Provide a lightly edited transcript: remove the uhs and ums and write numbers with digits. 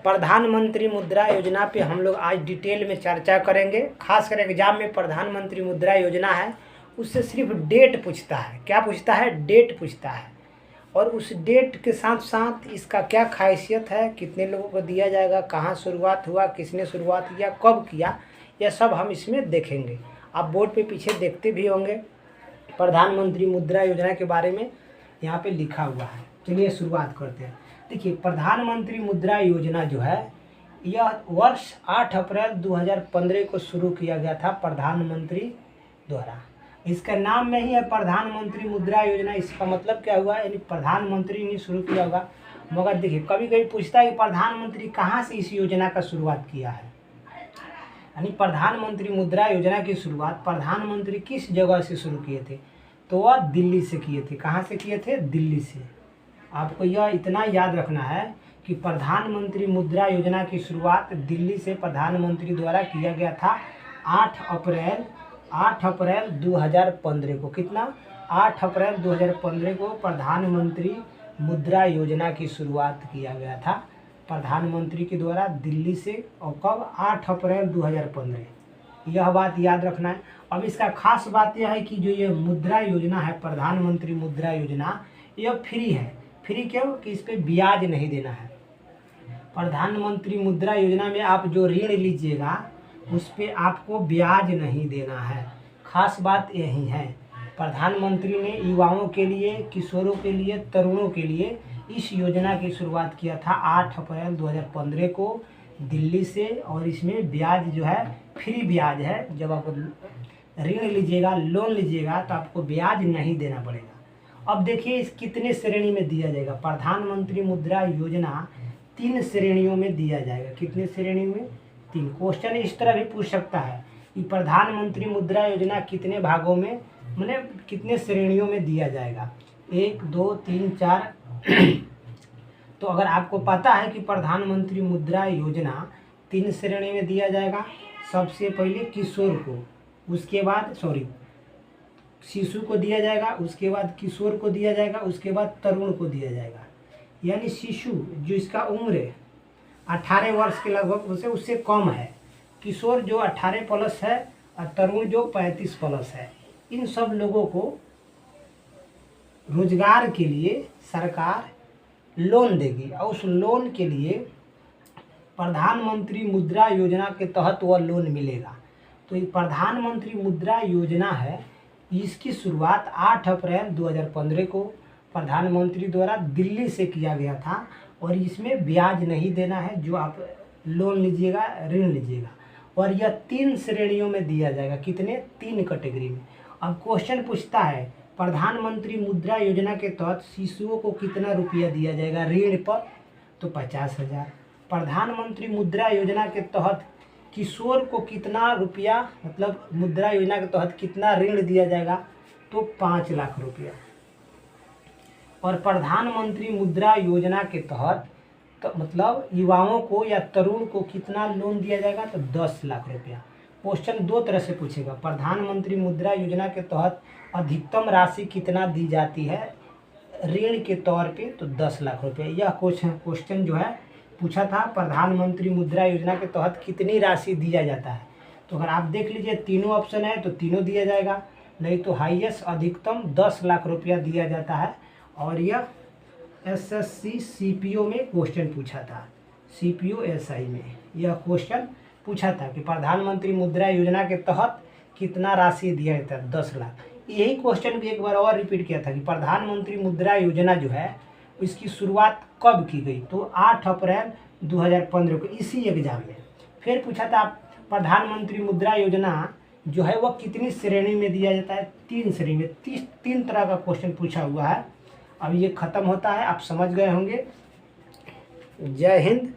प्रधानमंत्री मुद्रा योजना पे हम लोग आज डिटेल में चर्चा करेंगे। खासकर एग्जाम में प्रधानमंत्री मुद्रा योजना है उससे सिर्फ डेट पूछता है। क्या पूछता है? डेट पूछता है। और उस डेट के साथ साथ इसका क्या खासियत है, कितने लोगों को दिया जाएगा, कहाँ शुरुआत हुआ, किसने शुरुआत किया, कब किया, यह सब हम इसमें देखेंगे। आप बोर्ड पे पीछे देखते भी होंगे प्रधानमंत्री मुद्रा योजना के बारे में यहाँ पे लिखा हुआ है। चलिए शुरुआत करते हैं। देखिए, प्रधानमंत्री मुद्रा योजना जो है यह वर्ष 8 अप्रैल 2015 को शुरू किया गया था प्रधानमंत्री द्वारा। इसका नाम में ही है प्रधानमंत्री मुद्रा योजना। इसका मतलब क्या हुआ, यानी प्रधानमंत्री ने शुरू किया होगा। मगर देखिए, कभी कभी पूछता है कि प्रधानमंत्री कहाँ से इस योजना का शुरुआत किया है। यानी प्रधानमंत्री मुद्रा योजना की शुरुआत प्रधानमंत्री किस जगह से शुरू किए थे, तो वह दिल्ली से किए थे। कहाँ से किए थे? दिल्ली से। आपको यह इतना याद रखना है कि प्रधानमंत्री मुद्रा योजना की शुरुआत दिल्ली से प्रधानमंत्री द्वारा किया गया था 8 अप्रैल 2015 को। कितना? 8 अप्रैल 2015 को प्रधानमंत्री मुद्रा योजना की शुरुआत किया गया था प्रधानमंत्री के द्वारा दिल्ली से। और कब? 8 अप्रैल 2015। यह बात याद रखना है। अब इसका खास बात यह है कि जो ये मुद्रा योजना है प्रधानमंत्री मुद्रा योजना, यह फ्री है। फ्री क्यों? कि इस पर ब्याज नहीं देना है। प्रधानमंत्री मुद्रा योजना में आप जो ऋण लीजिएगा उस पर आपको ब्याज नहीं देना है। खास बात यही है। प्रधानमंत्री ने युवाओं के लिए, किशोरों के लिए, तरुणों के लिए इस योजना की शुरुआत किया था 8 अप्रैल 2015 को दिल्ली से। और इसमें ब्याज जो है फ्री ब्याज है। जब आप ऋण लीजिएगा, लोन लीजिएगा, तो आपको ब्याज नहीं देना पड़ेगा। अब देखिए इस कितने श्रेणी में दिया जाएगा। प्रधानमंत्री मुद्रा योजना 3 श्रेणियों में दिया जाएगा। कितने श्रेणी में? 3। क्वेश्चन इस तरह भी पूछ सकता है कि प्रधानमंत्री मुद्रा योजना कितने भागों में, मतलब कितने श्रेणियों में दिया जाएगा। 1, 2, 3, 4। तो अगर आपको पता है कि प्रधानमंत्री मुद्रा योजना 3 श्रेणी में दिया जाएगा। सबसे पहले किशोर को, उसके बाद शिशु को दिया जाएगा, उसके बाद किशोर को दिया जाएगा, उसके बाद तरुण को दिया जाएगा। यानी शिशु जो इसका उम्र 18 वर्ष के लगभग उससे कम है, किशोर जो 18 प्लस है, और तरुण जो 35 प्लस है। इन सब लोगों को रोजगार के लिए सरकार लोन देगी और उस लोन के लिए प्रधानमंत्री मुद्रा योजना के तहत वह लोन मिलेगा। तो ये प्रधानमंत्री मुद्रा योजना है, इसकी शुरुआत 8 अप्रैल 2015 को प्रधानमंत्री द्वारा दिल्ली से किया गया था। और इसमें ब्याज नहीं देना है जो आप लोन लीजिएगा, ऋण लीजिएगा। और यह 3 श्रेणियों में दिया जाएगा। कितने? 3 कैटेगरी में। अब क्वेश्चन पूछता है प्रधानमंत्री मुद्रा योजना के तहत शिशुओं को कितना रुपया दिया जाएगा ऋण पर, तो 50,000। प्रधानमंत्री मुद्रा योजना के तहत किशोर को कितना रुपया, मतलब मुद्रा योजना के तहत कितना ऋण दिया जाएगा, तो 5 लाख रुपया। और प्रधानमंत्री मुद्रा योजना के तहत तो मतलब युवाओं को या तरुण को कितना लोन दिया जाएगा, तो 10 लाख रुपया। क्वेश्चन 2 तरह से पूछेगा। प्रधानमंत्री मुद्रा योजना के तहत अधिकतम राशि कितना दी जाती है ऋण के तौर पे, तो 10 लाख रुपये। यह क्वेश्चन जो है पूछा था प्रधानमंत्री मुद्रा योजना के तहत कितनी राशि दिया जाता है। तो अगर आप देख लीजिए तीनों ऑप्शन है तो तीनों दिया जाएगा, नहीं तो हाईएस्ट अधिकतम 10 लाख रुपया दिया जाता है। और यह SSC CPO में क्वेश्चन पूछा था, CPO SI में यह क्वेश्चन पूछा था कि प्रधानमंत्री मुद्रा योजना के तहत कितना राशि दिया जाता है, 10 लाख। यही क्वेश्चन भी एक बार और रिपीट किया था कि प्रधानमंत्री मुद्रा योजना जो है इसकी शुरुआत कब की गई, तो 8 अप्रैल 2015 को इसी एग्जाम में। फिर पूछा था प्रधानमंत्री मुद्रा योजना जो है वह कितनी श्रेणी में दिया जाता है, 3 श्रेणी में। 3 तरह का क्वेश्चन पूछा हुआ है। अब ये खत्म होता है, आप समझ गए होंगे। जय हिंद।